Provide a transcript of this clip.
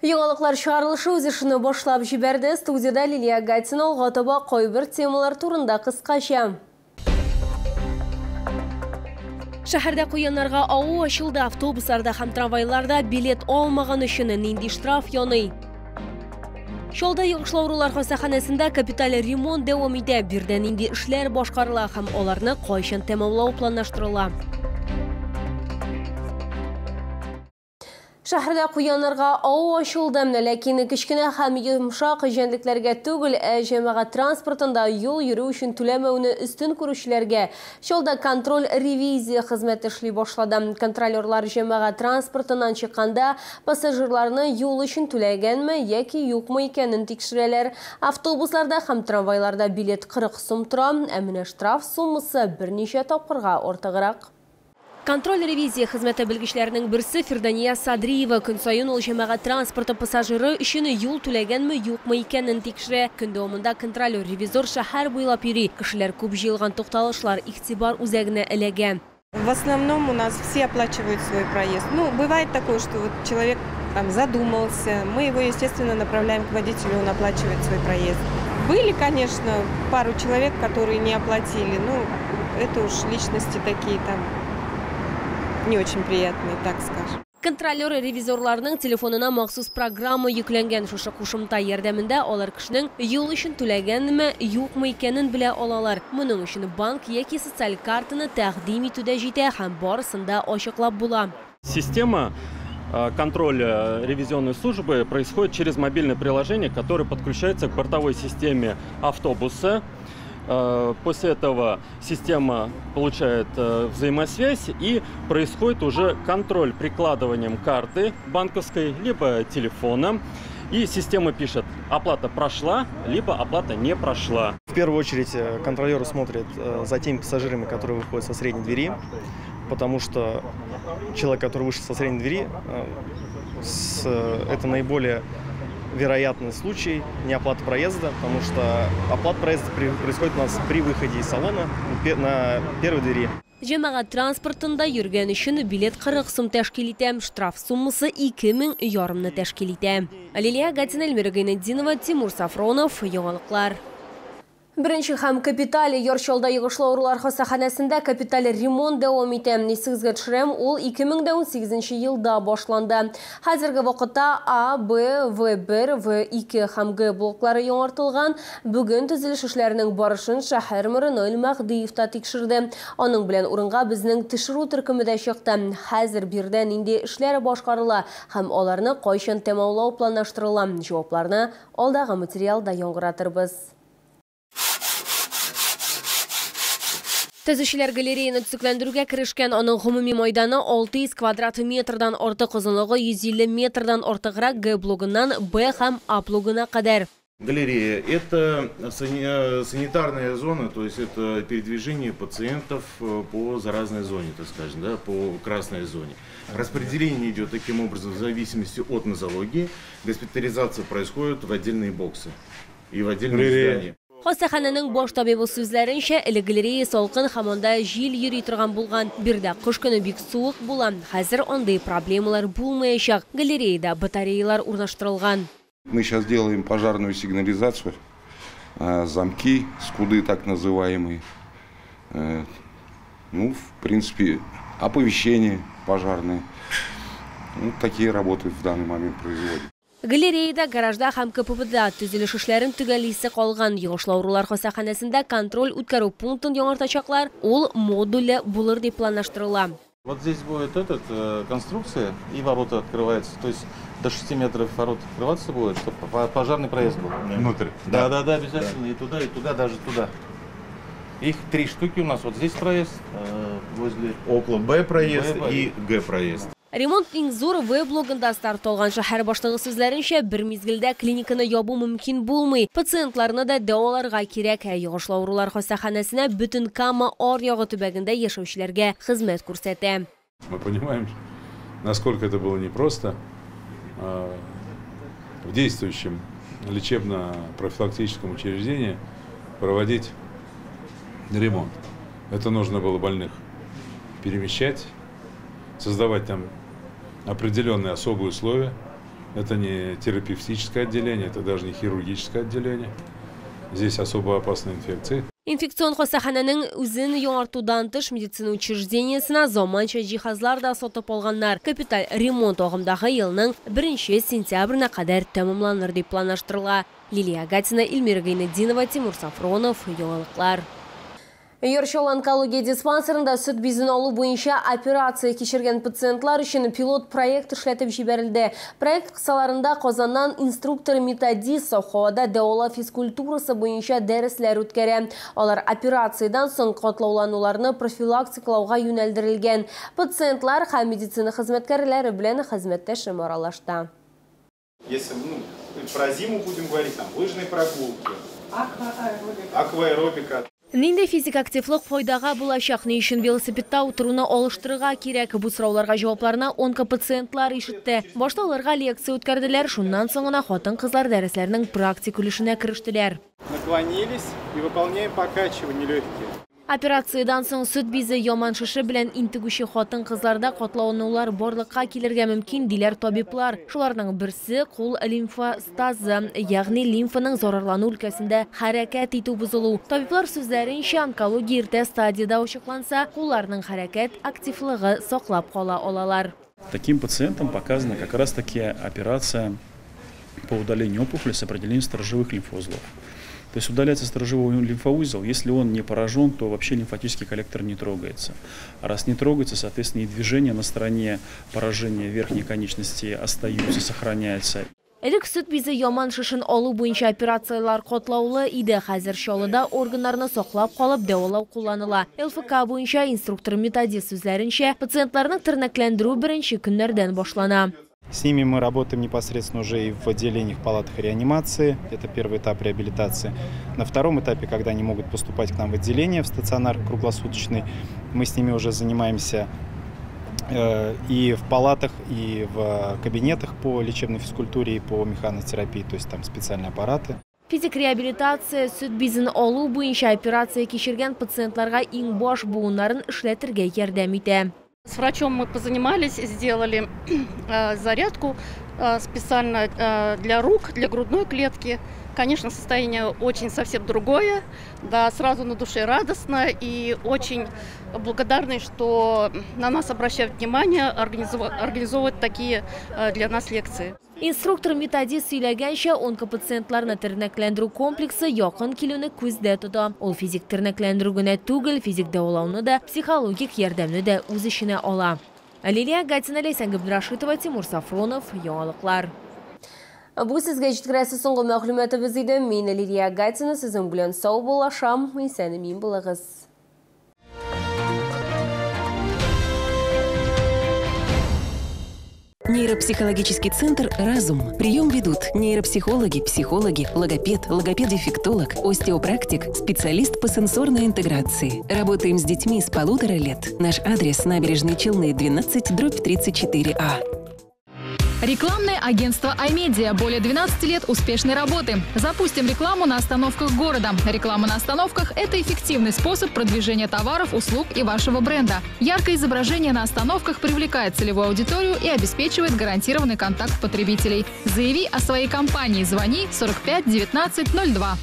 Яңалыклар чыгарылышы үз эшен башлап җибәрде. Студияда Лилия Гатина алга кайбер темалар турында кыскача. Шәһәрдә куяннарга аву ачылды. Автобусларда һәм трамвайларда билет алмаган өчен нинди штраф яный. Шолда йогышлаурулар хастаханәсендә капиталь ремонт дәвам итә. Бирдә нинди эшләр башкарыла һәм аларны кайчан тәмамлау планлаштырыла. Шәһәрдә куяннарга аву ачылды, ләкин кечкенә һәм йомшак җәнлекләргә түгел, җәмәгать транспортында юл йөрү өчен түләмәүне үстен күрүчеләргә. Шулда контроль ревизия хезмәте эшли башлады. Контролерлар җәмәгать транспортыннан чыкканда пассажирларны юл өчен түләгәнме яки юкмы икәнен тикшерәләр. Автобусларда һәм трамвайларда билет 40 сум тора, ә менә штраф суммасы берничә тапкырга артыграк. Контроль ревизия хезмәте белгечләренең берсе Фирдания Садриева көн саен ул җәмәгать транспорты пассажиры өчен юл түләгәнме юкмы икәнен тикшерә. Көн дәвамында контролер ревизор шәһәр буйлап йөри. Кешеләр күп җыелган тукталышлар игътибар үзәгенә эләгә. В основном у нас все оплачивают свой проезд. Ну, бывает такое, что вот человек там задумался, мы его, естественно, направляем к водителю, он оплачивает свой проезд. Были, конечно, пару человек, которые не оплатили, ну, это уж личности такие там не очень приятные, так скажем. Контролер ревизорларның телефонына махсус программа йөкләнгән. Шушы кушымта ярдәмендә алар кешенең юл өчен түләгәнме, юкмы икәнен белә алалар. Моның өчен банк яки социаль картаны тәкъдим итүдә җитә һәм барысында ачыклап була. Система контроля ревизионной службы происходит через мобильное приложение, которое подключается к бортовой системе автобуса. После этого система получает взаимосвязь и происходит уже контроль прикладыванием карты банковской либо телефона. И система пишет, оплата прошла, либо оплата не прошла. В первую очередь контролеры смотрят за теми пассажирами, которые выходят со средней двери, потому что человек, который вышел со средней двери, это наиболее вероятный случай неоплаты проезда, потому что оплата проезда происходит у нас при выходе из салона на первой двери. Җәмәгать транспортында йөргән өчен билет 40 сум тәшкил итә, штраф суммасы 2500 тәшкил итә. Лилия Гатина, Эльмира Гайнетдинова, Тимур Сафронов, Яңалыклар. Беренче һәм капиталь Йорчалда йогышлаурулар хастаханәсендә капиталь ремонт дәвам итә. Нисегезгә төшерәм, ул 2018 елда башланды. Хәзерге вакытта А, Б, В1, В2 һәм Г блоклары яңартылган. Бүген төзелеш эшләренең барышын шәһәр мэры Наил Мәхдиев та тикшерде. Аның белән урынга безнең төшерү төркеме дә чыкты. Хәзер бирдә нинди эшләр башкарыла һәм аларны кайчан тәмамлау планлаштырыла. Җавапларны алдагы материалда яңгыратырбыз. Төзүчеләр галереяны төзекләндерүгә керешкән. Аның гомуми майданы 600 квадрат метрдан артык, озынлыгы 150 метрдан артыграк Г блогыннан Б һәм А блогына кадәр. Галерея – это санитарная зона, то есть это передвижение пациентов по заразной зоне, так скажем, да, по красной зоне. Распределение идет таким образом в зависимости от нозологии. Госпитализация происходит в отдельные боксы и в отдельные здания. Хастаханәнең баш табибы сүзләренчә, эле галерея салкын һәм анда җил йөри торган булган. Бирдә кыш көне бик суык була. Хәзер андый проблемалар булмаячак. Галереяда батареялар урнаштырылган. Мы сейчас делаем пожарную сигнализацию, замки, скуды так называемые. Ну, в принципе, оповещение пожарное. Ну, такие работы в данный момент производим. Галереяда, гаражда һәм КППда төзелеш эшләрен төгәлисе калган. Йогышлаурулар хастаханәсендә контроль үткәрү пунктын яңартачаклар. Ул модульле булыр дип планлаштырыла. Вот здесь будет конструкция и ворота открываются. То есть до 6 метров ворот открываться будет, чтобы пожарный проезд был. Внутрь? Да, обязательно. И туда, даже туда. Их 3 штуки у нас. Вот здесь проезд, возле... Около Б проезд и Г проезд. Ремонт иң зур В блогында старт алган. Шәһәр башлыгы сүзләренчә, бер мизгелдә клиниканы ябу мөмкин булмый. Пациентларны да дәваларга кирәк. Йогышлаурулар хастаханәсенә бөтен Кама аръягы төбәгендә яшәүчеләргә хезмәт күрсәтә. Мы понимаем, насколько это было непросто в действующем лечебно-профилактическом учреждении проводить ремонт. Это нужно было больных перемещать, создавать там определенные особые условия, Это не терапевтическое отделение, это даже не хирургическое отделение. Здесь особо опасные инфекции. Инфекцион хостахананың үзін яңартудан тыш медицина учреждениесіне заманча жиһазлар да сатып алганнар. Капиталь ремонт ағымдағы елның 1 сентябрына қадар тәмамланыр деп планлаштырыла. Лилия Гатина, Эльмира Гайнетдинова, Тимур Сафронов, Яңалыклар. Ершол онкология диспансерында сүт безін алу бойынша операция кешірген пациентлар үшін пилот проект эшләтеп җибәрелде. Проект кысаларында Казаннан инструктор методист Саухавада дәвала физкультурасы бойынша дәресләр үткәрә. Алар операциядан соң катлаулануларны профилактикалауга юнәлдерелгән. Пациентлар һәм медицина хезмәткәрләре белән хезмәттәшем аралашты. Если про зиму будем говорить, там лыжные прогулки, акваэробика. Нинди физик активлык файдага булачак, ни өчен велосипедта утыруны алыштырырга кирәк? Бу сорауларга җавапларны онкопациентлар ишетте. Башта аларга лекция үткәрделәр, шуннан соң гына хатын-кызлар дәресләрнең практик өлешенә керештеләр. Наклонились и выполняем покачивание легких. Операциядан соң сөт бизе яман шышы белән интегүче хатын-кызларда катлаунулар барлыкка килергә мөмкин диләр табиблар. Шуларның берсе кул лимфостазы, ягъни лимфаның зарарлану өлкәсендә хәрәкәт итү бозылу. Табиблар сүзләренчә, онкология иртә стадияда ачыкланса, кулларның хәрәкәт активлыгы саклап кала алалар. Таким пациентам показана как раз таки операция по удалению опухоли с определением сторожевых лимфоузлов. То есть удаляется сторожевой лимфоузел, если он не поражен, то вообще лимфатический коллектор не трогается. А раз не трогается, соответственно, и движения на стороне поражения верхней конечности остаются, сохраняются. Элек сөт бизе яман шышын алу буенча операциялар катлаулы иде. Хәзер Чаллыда органнарны саклап калып дәвалау кулланыла. ЛФК буенча инструктор методист сүзләренчә, пациентларның тернәкләндерү беренче көннәрдән башлана. С ними мы работаем непосредственно уже и в отделениях, палатах реанимации. Это первый этап реабилитации. На втором этапе, когда они могут поступать к нам в отделение, в стационар круглосуточный, мы с ними уже занимаемся и в палатах, и в кабинетах по лечебной физкультуре, и по механотерапии, то есть там специальные аппараты. Физик реабилитация сөт безен алу буенча операция кичергән пациентларга иң баш буыннарын эшләтергә ярдәм итә. С врачом мы позанимались, сделали зарядку специально для рук, для грудной клетки. Конечно, состояние очень совсем другое, да, сразу на душе радостно и очень благодарны, что на нас обращают внимание, организовывают такие для нас лекции. Инструктор-методист сөйләгәнчә, онкопациентларны тернәкләндерү комплексы якын килүне күздә тота. Ул физик тернәкләндерү генә түгел, физик дәвалауны да, психологик ярдәмне дә үз эченә ала. Лилия Гатина, Ләйсән Габдрашитова, Тимур Сафронов, Яңалыклар. Бу сезгә җиткерәсе соңгы мәгълүматыбыз иде. Мин Лилия Гатина, сезнең белән сау булашам, исән мин булыгыз. Нейропсихологический центр «Разум». Прием ведут нейропсихологи, психологи, логопед-дефектолог, остеопрактик, специалист по сенсорной интеграции. Работаем с детьми с 1,5 лет. Наш адрес – Набережные Челны, 12/34А. Рекламное агентство iMedia. Более 12 лет успешной работы. Запустим рекламу на остановках города. Реклама на остановках – это эффективный способ продвижения товаров, услуг и вашего бренда. Яркое изображение на остановках привлекает целевую аудиторию и обеспечивает гарантированный контакт потребителей. Заяви о своей компании. Звони 45 19 02.